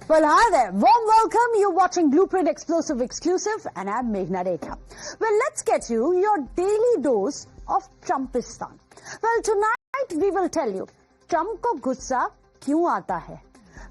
Well, hi there. Warm welcome. You're watching Blueprint Explosive Exclusive, and I'm Meghna Deka. Well, let's get you your daily dose of Trumpistan. Well, tonight we will tell you, Trump ko gussa kyun aata hai?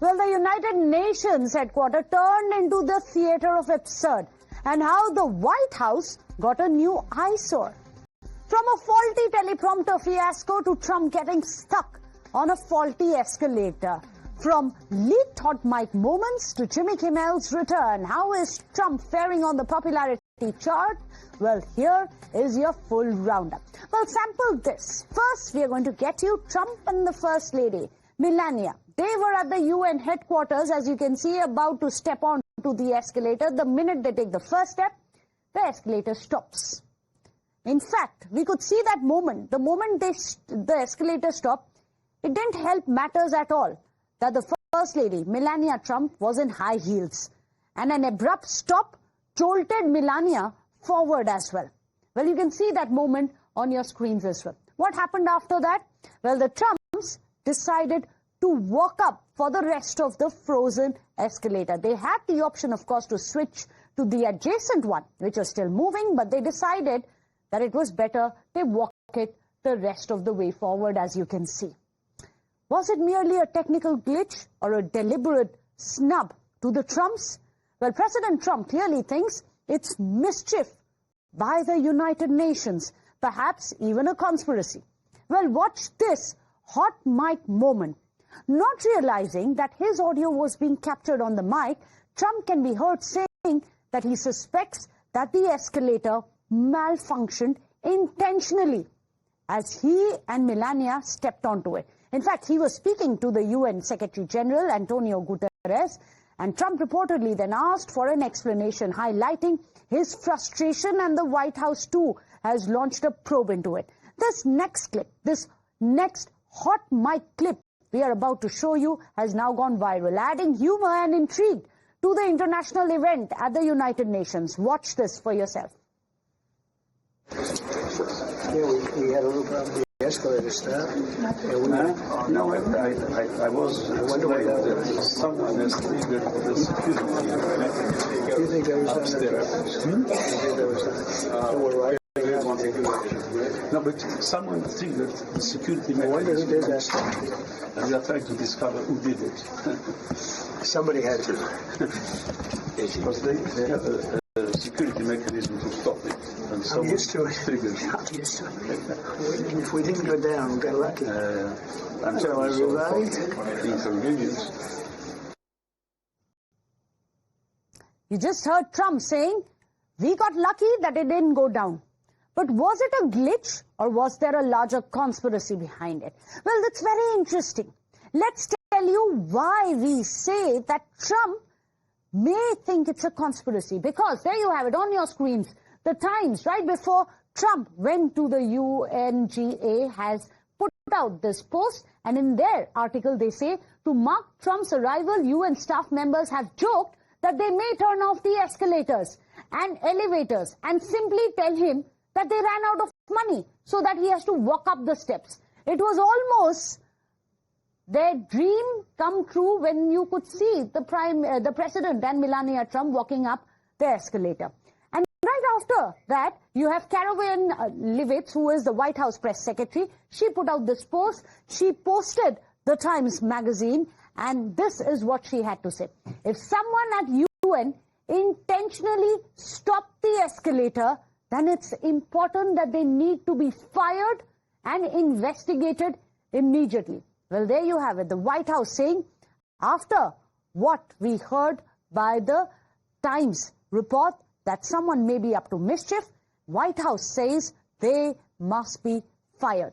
Well, the United Nations headquarters turned into the theater of absurd, and how the White House got a new eyesore. From a faulty teleprompter fiasco to Trump getting stuck on a faulty escalator. From leaked hot mic moments to Jimmy Kimmel's return. How is Trump faring on the popularity chart? Well, here is your full roundup. Well, sample this. First, we are going to get you Trump and the First Lady, Melania. They were at the UN headquarters, as you can see, about to step on to the escalator. The minute they take the first step, the escalator stops. In fact, we could see that moment. The moment the escalator stopped, it didn't help matters at all that the First Lady, Melania Trump, was in high heels. And an abrupt stop jolted Melania forward as well. Well, you can see that moment on your screens as well. What happened after that? Well, the Trumps decided to walk up for the rest of the frozen escalator. They had the option, of course, to switch to the adjacent one, which was still moving, but they decided that it was better they walk it the rest of the way forward, as you can see. Was it merely a technical glitch or a deliberate snub to the Trumps? Well, President Trump clearly thinks it's mischief by the United Nations, perhaps even a conspiracy. Well, watch this hot mic moment. Not realizing that his audio was being captured on the mic, Trump can be heard saying that he suspects that the escalator malfunctioned intentionally as he and Melania stepped onto it. In fact, he was speaking to the UN Secretary General, Antonio Guterres, and Trump reportedly then asked for an explanation, highlighting his frustration, and the White House, too, has launched a probe into it. This next clip, this next hot mic clip we are about to show you has now gone viral, adding humor and intrigue to the international event at the United Nations. Watch this for yourself. Yeah, we had a little problem with the escalator stop. No, I was. I wonder why someone has triggered the security. Do you think that was upstairs? Do you think that was right? No, but someone triggered the security mechanism. I wonder who did that. And we are trying to discover who did it. Somebody had to. Because they have a security mechanism to stop it. And I'm used to it. Triggered. I'm used to it. If we didn't go down, we got lucky. I'm so everybody. Inconvenience. You just heard Trump saying, we got lucky that it didn't go down. But was it a glitch, or was there a larger conspiracy behind it? Well, that's very interesting. Let's tell you why we say that Trump may think it's a conspiracy. Because there you have it on your screens. The Times, right before Trump went to the UNGA, has put out this post. And in their article, they say, to mark Trump's arrival, UN staff members have joked that they may turn off the escalators and elevators and simply tell him that they ran out of money so that he has to walk up the steps. It was almost their dream come true when you could see the president and Melania Trump walking up the escalator. And right after that, you have Caroline Leavitt, who is the White House press secretary. She put out this post. She posted the Times magazine, and this is what she had to say. If someone at UN intentionally stopped the escalator, then it's important that they need to be fired and investigated immediately. Well, there you have it. The White House saying, after what we heard by the Times report that someone may be up to mischief, White House says they must be fired.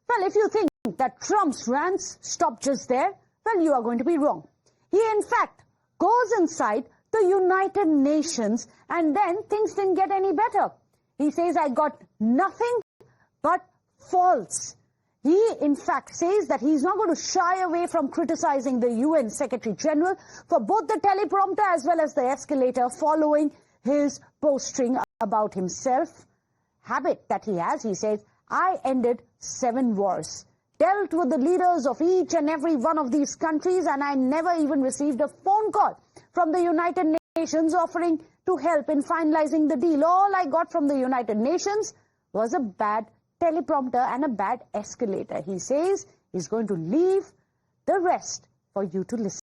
Well, if you think that Trump's rants stop just there, well, you are going to be wrong. He, in fact, goes inside the United Nations, and then things didn't get any better. He says, I got nothing but faults. He, in fact, says that he's not going to shy away from criticizing the UN Secretary General for both the teleprompter as well as the escalator, following his posting about himself. Habit that he has, he says, I ended 7 wars. dealt with the leaders of each and every one of these countries, and I never even received a phone call from the United Nations offering to help in finalizing the deal. All I got from the United Nations was a bad teleprompter and a bad escalator. He says he's going to leave the rest for you to listen.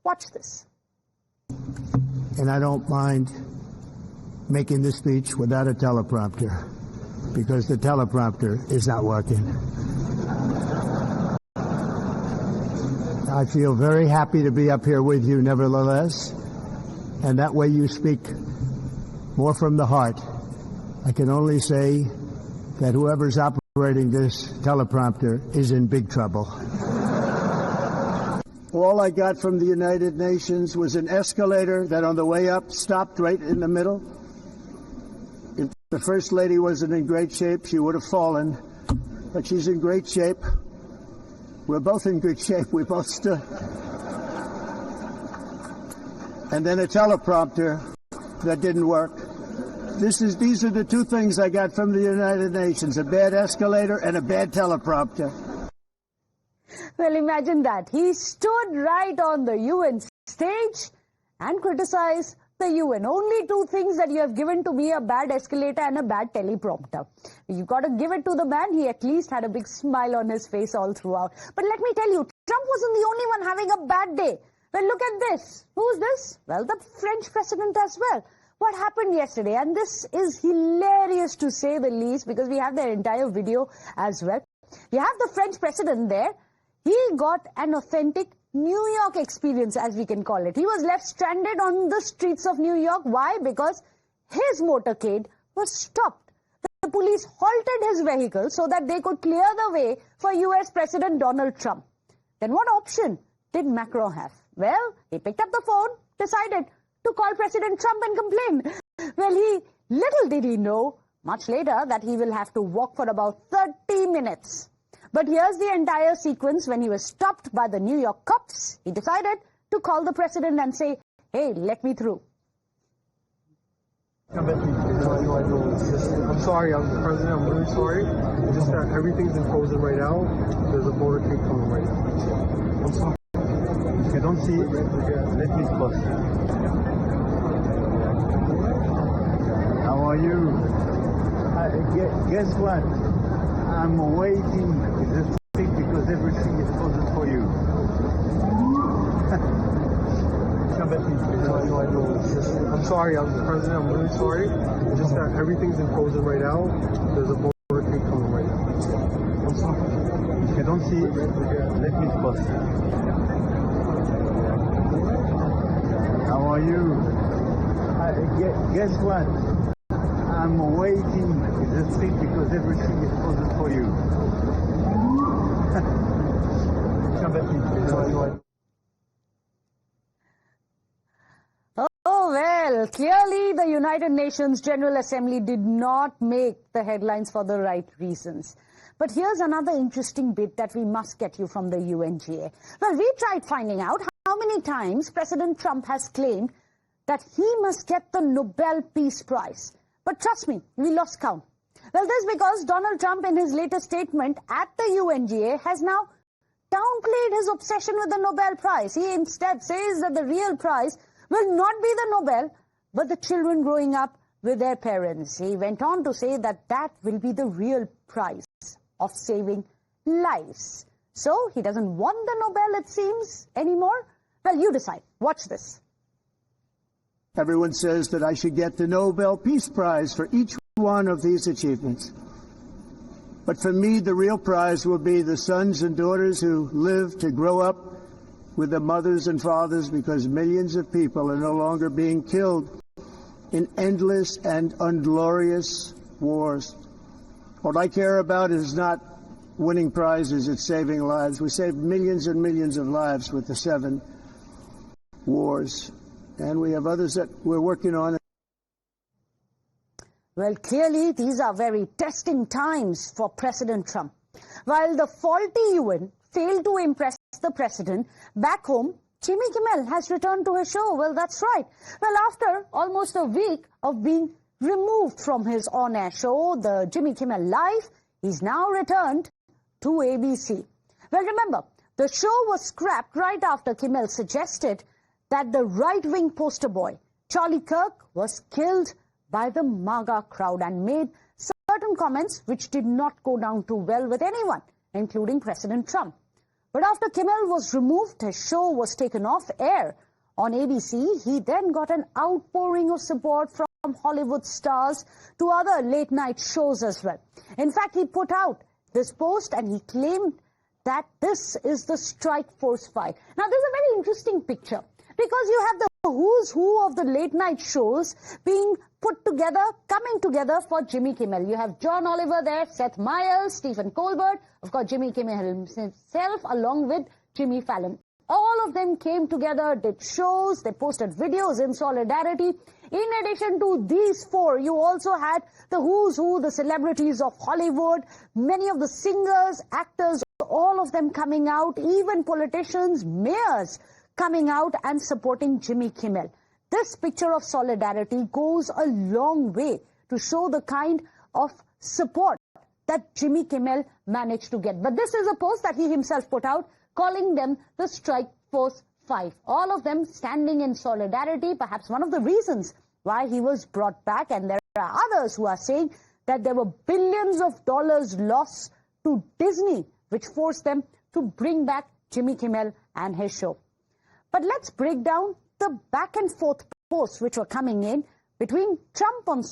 Watch this. And I don't mind making the speech without a teleprompter, because the teleprompter is not working. I feel very happy to be up here with you nevertheless, and that way you speak more from the heart. I can only say that whoever's operating this teleprompter is in big trouble. All I got from the United Nations was an escalator that on the way up stopped right in the middle. If the First Lady wasn't in great shape, she would have fallen, but she's in great shape. We're both in good shape. We both stood. And then a teleprompter that didn't work. These are the two things I got from the United Nations, a bad escalator and a bad teleprompter. Well, imagine that. He stood right on the UN stage and criticized the UN. Only two things that you have given to me, a bad escalator and a bad teleprompter. You've got to give it to the man. He at least had a big smile on his face all throughout. But let me tell you, Trump wasn't the only one having a bad day. Well, look at this. Who's this? Well, the French president as well. What happened yesterday? And this is hilarious to say the least, because we have their entire video as well. You have the French president there. He got an authentic New York experience, as we can call it. He was left stranded on the streets of New York. Why? Because his motorcade was stopped. The police halted his vehicle so that they could clear the way for US President Donald Trump. Then what option did Macron have? Well, he picked up the phone, decided to call President Trump and complain. Well, little did he know, much later, that he will have to walk for about 30 minutes. But here's the entire sequence. When he was stopped by the New York cops, he decided to call the president and say, hey, let me through. I'm sorry, I'm President, I'm really sorry. It's just that everything's in frozen right now. There's a motorcade coming right now. I'm sorry. If you don't see it, let me cross. How are you? Guess what? I'm waiting this thing because everything is frozen for you. I'm sorry, I'm President, I'm really sorry. It's just that everything's in frozen right now. There's a motorcade coming right now. I'm sorry. If you don't see it, let me cross. How are you? Guess what? I'm waiting this thing because everything is frozen for you. Oh, well, clearly the United Nations General Assembly did not make the headlines for the right reasons. But here's another interesting bit that we must get you from the UNGA. Well, we tried finding out how many times President Trump has claimed that he must get the Nobel Peace Prize. But trust me, we lost count. Well, this is because Donald Trump, in his latest statement at the UNGA, has now downplayed his obsession with the Nobel Prize. He instead says that the real prize will not be the Nobel, but the children growing up with their parents. He went on to say that that will be the real prize of saving lives. So he doesn't want the Nobel, it seems, anymore. Well, you decide. Watch this. Everyone says that I should get the Nobel Peace Prize for each one of these achievements. But for me, the real prize will be the sons and daughters who live to grow up with their mothers and fathers, because millions of people are no longer being killed in endless and unglorious wars. What I care about is not winning prizes, it's saving lives. We saved millions and millions of lives with the 7 wars. And we have others that we're working on. Well, clearly, these are very testing times for President Trump. While the faulty UN failed to impress the president, back home, Jimmy Kimmel has returned to his show. Well, that's right. Well, after almost a week of being removed from his on-air show, the Jimmy Kimmel Live, he's now returned to ABC. Well, remember, the show was scrapped right after Kimmel suggested that the right-wing poster boy, Charlie Kirk, was killed by the MAGA crowd and made certain comments which did not go down too well with anyone, including President Trump. But after Kimmel was removed, his show was taken off air on ABC. He then got an outpouring of support from Hollywood stars to other late-night shows as well. In fact, he put out this post and he claimed that this is the Strike Force 5. Now, this is a very interesting picture because you have the who's who of the late-night shows being put together, coming together for Jimmy Kimmel. You have John Oliver there, Seth Meyers, Stephen Colbert, of course, Jimmy Kimmel himself, along with Jimmy Fallon. All of them came together, did shows, they posted videos in solidarity. In addition to these four, you also had the who's who, the celebrities of Hollywood, many of the singers, actors, all of them coming out, even politicians, mayors coming out and supporting Jimmy Kimmel. This picture of solidarity goes a long way to show the kind of support that Jimmy Kimmel managed to get. But this is a post that he himself put out, calling them the Strike Force 5. All of them standing in solidarity, perhaps one of the reasons why he was brought back. And there are others who are saying that there were billions of dollars lost to Disney, which forced them to bring back Jimmy Kimmel and his show. But let's break down the back and forth posts which were coming in between Trump on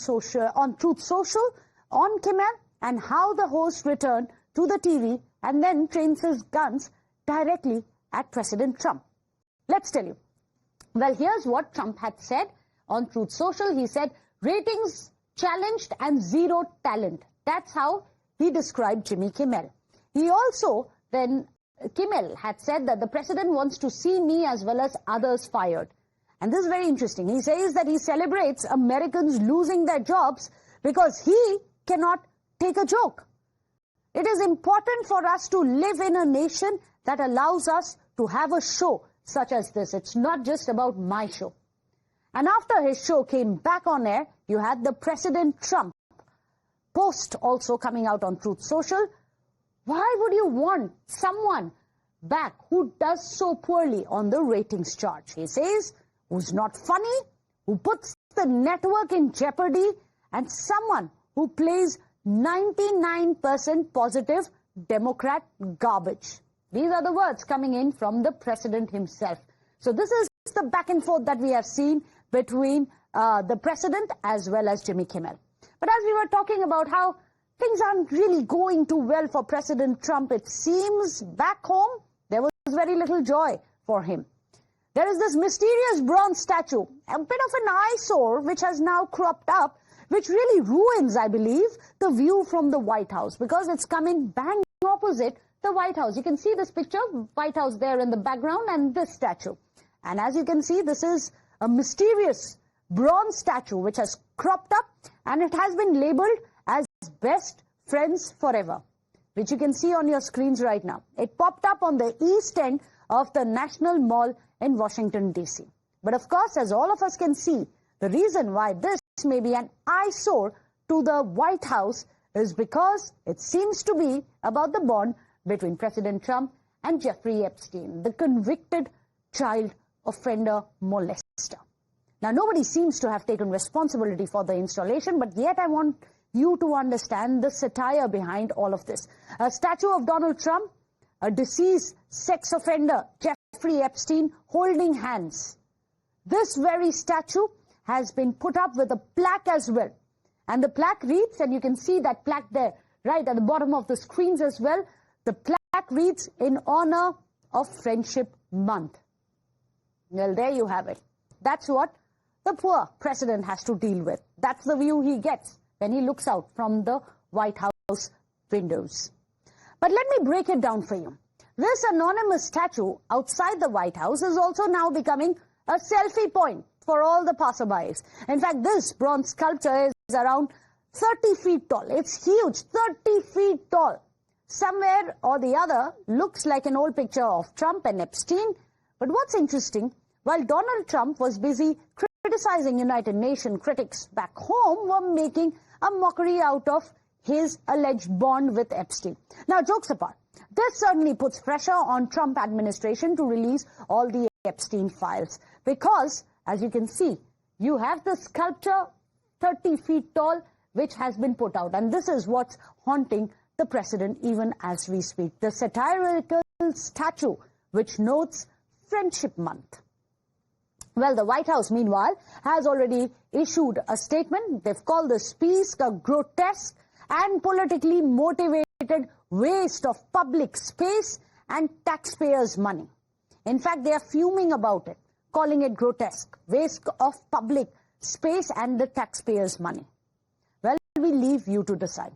Truth Social, on Kimmel, and how the host returned to the TV and then trains his guns directly at President Trump. Let's tell you. Well, here's what Trump had said on Truth Social. He said, ratings challenged and zero talent. That's how he described Jimmy Kimmel. He also then, Kimmel had said that the president wants to see me as well as others fired. And this is very interesting. He says that he celebrates Americans losing their jobs because he cannot take a joke. It is important for us to live in a nation that allows us to have a show such as this. It's not just about my show. And after his show came back on air, you had the President Trump post also coming out on Truth Social. Why would you want someone back who does so poorly on the ratings chart? He says, who's not funny, who puts the network in jeopardy, and someone who plays 99% positive Democrat garbage. These are the words coming in from the president himself. So this is the back and forth that we have seen between the president as well as Jimmy Kimmel. But as we were talking about how things aren't really going too well for President Trump, it seems back home there was very little joy for him. There is this mysterious bronze statue, a bit of an eyesore which has now cropped up, which really ruins, I believe, the view from the White House because it's coming bang opposite the White House. You can see this picture, White House there in the background and this statue. And as you can see, this is a mysterious bronze statue which has cropped up and it has been labeled as Best Friends Forever, which you can see on your screens right now. It popped up on the east end of the National Mall in Washington, D.C. But of course, as all of us can see, the reason why this may be an eyesore to the White House is because it seems to be about the bond between President Trump and Jeffrey Epstein, the convicted child offender molester. Now, nobody seems to have taken responsibility for the installation, but yet I want you to understand the satire behind all of this. A statue of Donald Trump, a deceased sex offender, Jeffrey Epstein, holding hands. This very statue has been put up with a plaque as well. And the plaque reads, and you can see that plaque there, right at the bottom of the screens as well. The plaque reads, in honor of Friendship Month. Well, there you have it. That's what the poor president has to deal with. That's the view he gets when he looks out from the White House windows. But let me break it down for you. This anonymous statue outside the White House is also now becoming a selfie point for all the passerbys. In fact, this bronze sculpture is around 30 feet tall. It's huge, 30 feet tall. Somewhere or the other looks like an old picture of Trump and Epstein. But what's interesting, while Donald Trump was busy criticizing United Nations, critics back home were making a mockery out of his alleged bond with Epstein. Now, jokes apart, this certainly puts pressure on Trump administration to release all the Epstein files because, as you can see, you have the sculpture 30 feet tall which has been put out, and this is what's haunting the president even as we speak. The satirical statue which notes Friendship Month. Well, the White House, meanwhile, has already issued a statement. They've called this piece a grotesque and politically motivated waste of public space and taxpayers' money. In fact, they are fuming about it, calling it grotesque, waste of public space and the taxpayers' money. Well, we leave you to decide.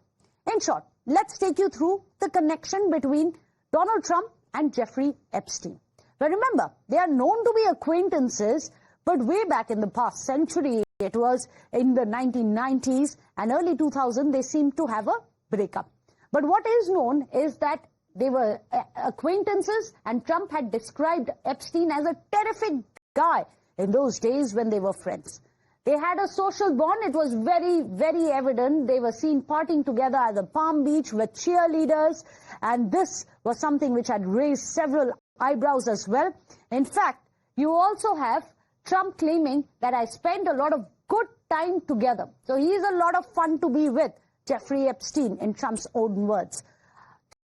In short, let's take you through the connection between Donald Trump and Jeffrey Epstein. But remember, they are known to be acquaintances, but way back in the past century, it was in the 1990s and early 2000s, they seemed to have a breakup. But what is known is that they were acquaintances, and Trump had described Epstein as a terrific guy in those days when they were friends. They had a social bond. It was very, very evident. They were seen partying together at the Palm Beach with cheerleaders, and this was something which had raised several eyebrows as well. In fact, you also have Trump claiming that I spent a lot of good time together. So he is a lot of fun to be with, Jeffrey Epstein, in Trump's own words.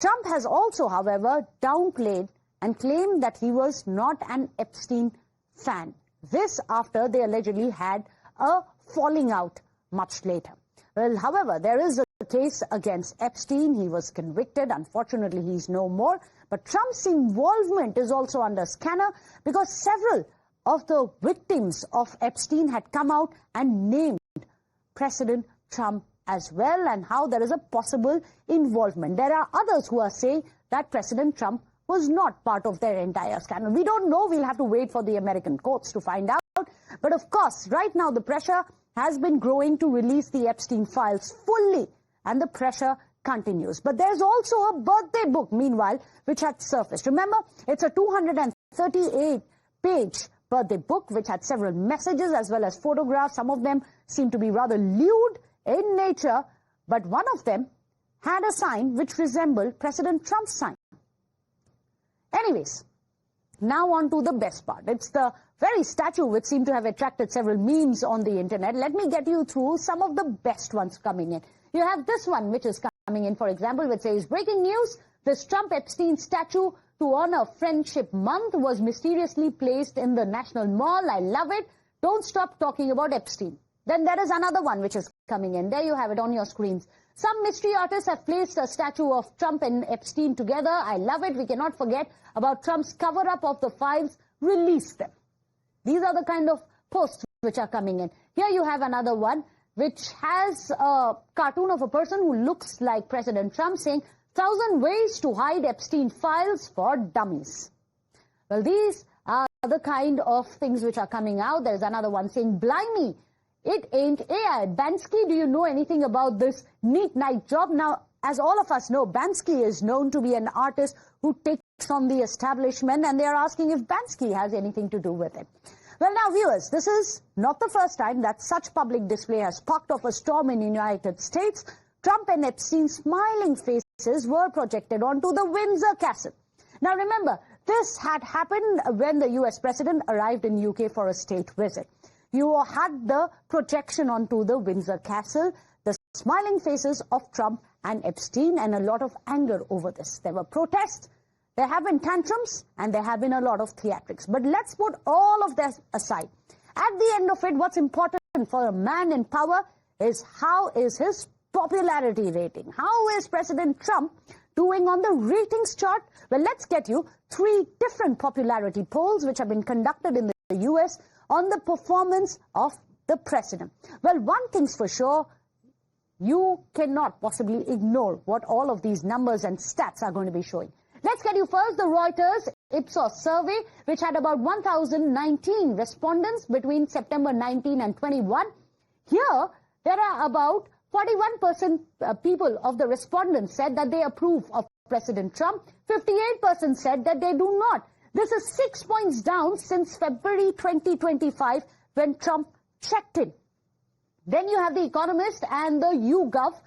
Trump has also, however, downplayed and claimed that he was not an Epstein fan. This after they allegedly had a falling out much later. Well, however, there is a case against Epstein. He was convicted. Unfortunately, he's no more. But Trump's involvement is also under scanner because several of the victims of Epstein had come out and named President Trump as well, and how there is a possible involvement. There are others who are saying that President Trump was not part of their entire scandal. We don't know. We'll have to wait for the American courts to find out. But of course, right now the pressure has been growing to release the Epstein files fully, and the pressure continues. But there's also a birthday book, meanwhile, which had surfaced. Remember, it's a 238-page birthday book which had several messages as well as photographs. Some of them seem to be rather lewd in nature, but one of them had a sign which resembled President Trump's sign. Anyways, now on to the best part. It's the very statue which seemed to have attracted several memes on the internet. Let me get you through some of the best ones coming in. You have this one which is coming in, for example, which says, breaking news, this Trump-Epstein statue to honor Friendship Month was mysteriously placed in the National Mall. I love it. Don't stop talking about Epstein. Then there is another one which is coming in. There you have it on your screens. Some mystery artists have placed a statue of Trump and Epstein together. I love it. We cannot forget about Trump's cover-up of the files. Release them. These are the kind of posts which are coming in. Here you have another one which has a cartoon of a person who looks like President Trump saying, 1,000 ways to hide Epstein files for dummies. Well, these are the kind of things which are coming out. There's another one saying, blimey, it ain't AI. Bansky, do you know anything about this neat night job? Now, as all of us know, Bansky is known to be an artist who takes on the establishment, and they are asking if Bansky has anything to do with it. Well, now, viewers, this is not the first time that such public display has sparked off a storm in the United States. Trump and Epstein's smiling faces were projected onto the Windsor Castle. Now, remember, this had happened when the US president arrived in UK for a state visit. You had the projection onto the Windsor Castle, the smiling faces of Trump and Epstein, and a lot of anger over this. There were protests, there have been tantrums, and there have been a lot of theatrics. But let's put all of that aside. At the end of it, what's important for a man in power is how is his popularity rating. How is President Trump doing on the ratings chart? Well, let's get you 3 different popularity polls which have been conducted in the US on the performance of the president. Well, one thing's for sure, you cannot possibly ignore what all of these numbers and stats are going to be showing. Let's get you first the Reuters Ipsos survey, which had about 1,019 respondents between September 19 and 21. Here, there are about 41% people of the respondents said that they approve of President Trump. 58% said that they do not. This is 6 points down since February 2025 when Trump checked in. Then you have The Economist and the YouGov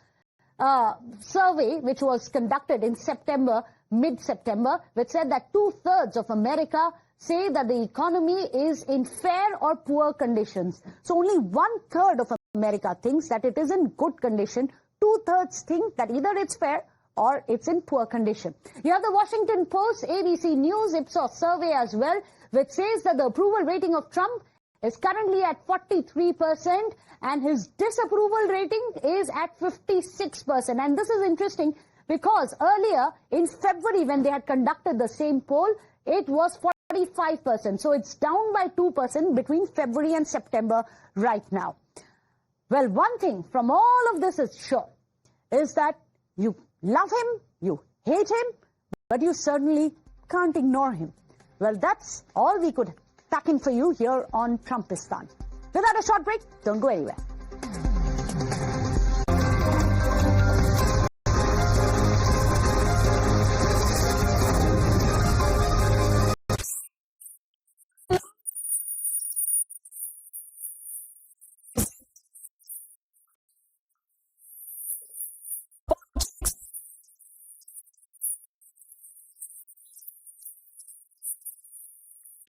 survey which was conducted in September, mid-September, which said that 2/3 of America say that the economy is in fair or poor conditions. So only 1/3 of America thinks that it is in good condition. 2/3 think that either it's fair or it's in poor condition. You have the Washington Post, ABC News, Ipsos survey as well, which says that the approval rating of Trump is currently at 43% and his disapproval rating is at 56%. And this is interesting because earlier in February when they had conducted the same poll, it was 45%. So it's down by 2% between February and September right now. Well, one thing from all of this is sure, is that you love him, you hate him, but you certainly can't ignore him. Well, that's all we could pack in for you here on Trumpistan. Without a short break, don't go anywhere.